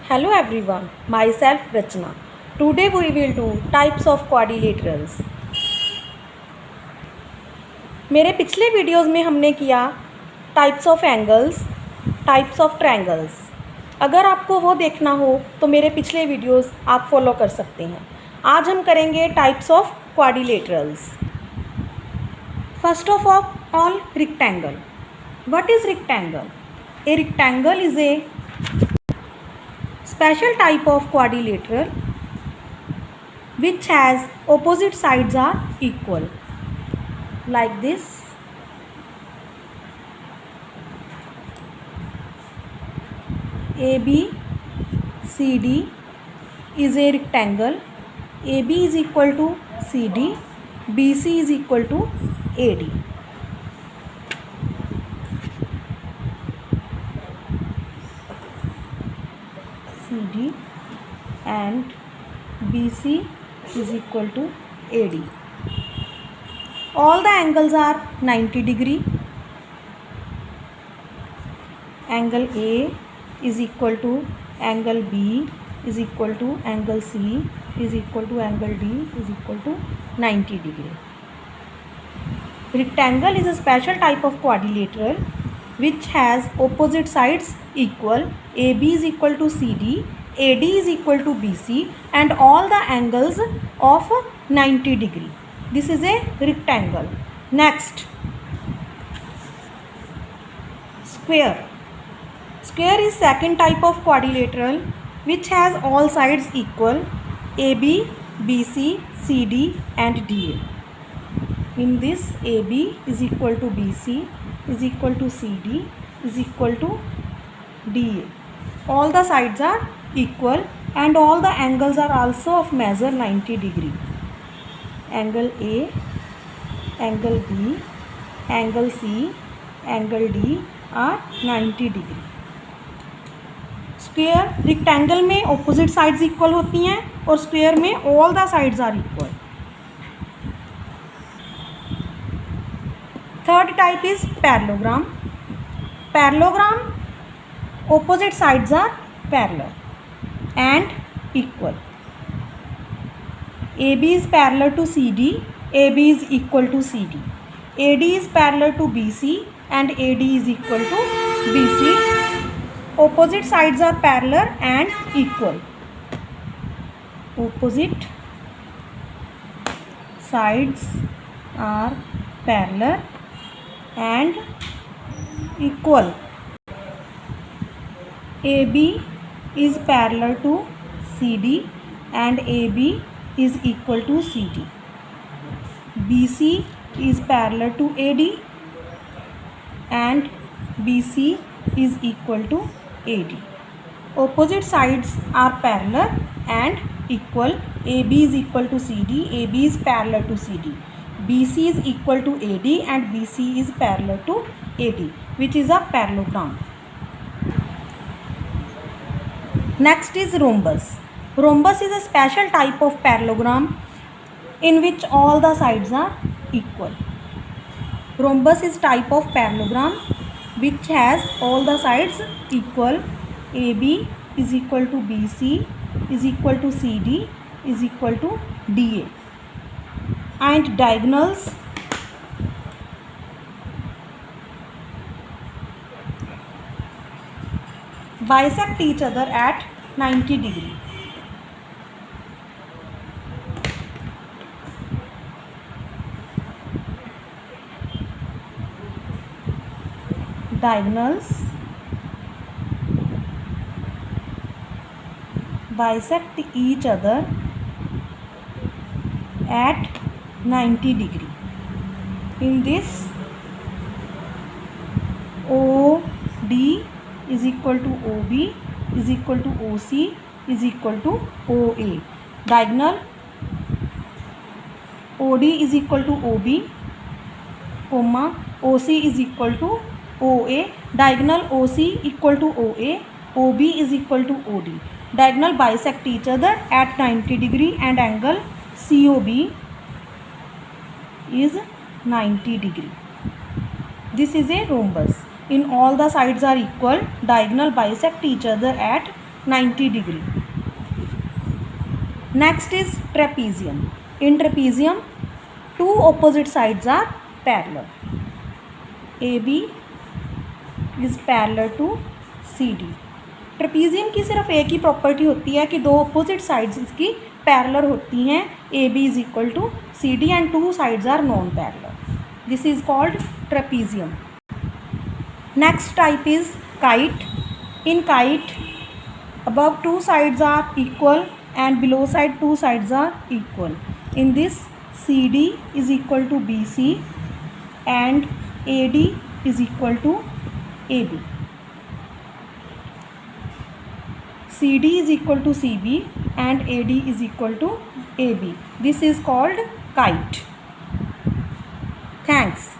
Hello everyone, myself Rachna. Today we will do types of quadrilaterals. मेरे पिछले videos में हमने किया types of angles, types of triangles. अगर आपको वो देखना हो तो मेरे पिछले वीडियोस आप फॉलो कर सकते हैं. आज हम करेंगे types of quadrilaterals. First of all rectangle. What is rectangle? A rectangle is a special type of quadrilateral which has opposite sides are equal, like this. ABCD is a rectangle. AB is equal to CD, BC is equal to AD. CD and BC is equal to AD. All the angles are 90 degree. Angle A is equal to angle B is equal to angle C is equal to angle D is equal to 90 degree. Rectangle is a special type of quadrilateral which has opposite sides equal. AB is equal to CD, AD is equal to BC and all the angles of 90 degree. This is a rectangle. Next, square. Square is second type of quadrilateral which has all sides equal. AB, BC, CD and DA. In this, AB is equal to BC is equal to CD is equal to DA. All the sides are equal and all the angles are also of measure 90 degree. Angle A, angle B, angle C, angle D are 90 degree. Square rectangle में opposite sides equal होती हैं और square में all the sides are equal. Third type is parallelogram. Parallelogram, opposite sides are parallel and equal. AB is parallel to CD, AB is equal to CD. AD is parallel to BC and AD is equal to BC. Opposite sides are parallel and equal. Opposite sides are parallel and equal. AB is parallel to CD and AB is equal to CD. BC is parallel to AD and BC is equal to AD. Opposite sides are parallel and equal. AB is equal to CD, AB is parallel to CD. BC is equal to AD and BC is parallel to AD, which is a parallelogram. Next is rhombus. Rhombus is a special type of parallelogram in which all the sides are equal. Rhombus is type of parallelogram which has all the sides equal. AB is equal to BC is equal to CD is equal to DA. And diagonals bisect each other at 90 degree. Diagonals bisect each other at 90 degree. In this, OD is equal to OB is equal to OC is equal to OA. Diagonal OD is equal to OB, comma OC is equal to OA. Diagonal OC equal to OA, OB is equal to OD. Diagonal bisect each other at 90 degree and angle COB is 90 degree. This is a rhombus. In all the sides are equal, diagonal bisect each other at 90 degree. Next is trapezium. In trapezium, two opposite sides are parallel. AB is parallel to CD. Trapezium की सिर्फ एक ही property होती है कि दो opposite sides इसकी parallel होती हैं. A B is equal to C D and two sides are non parallel. This is called trapezium. Next type is kite. In kite above two sides are equal and below side two sides are equal. In this CD is equal to BC and AD is equal to AB. CD is equal to CB and AD is equal to AB. This is called kite. Thanks.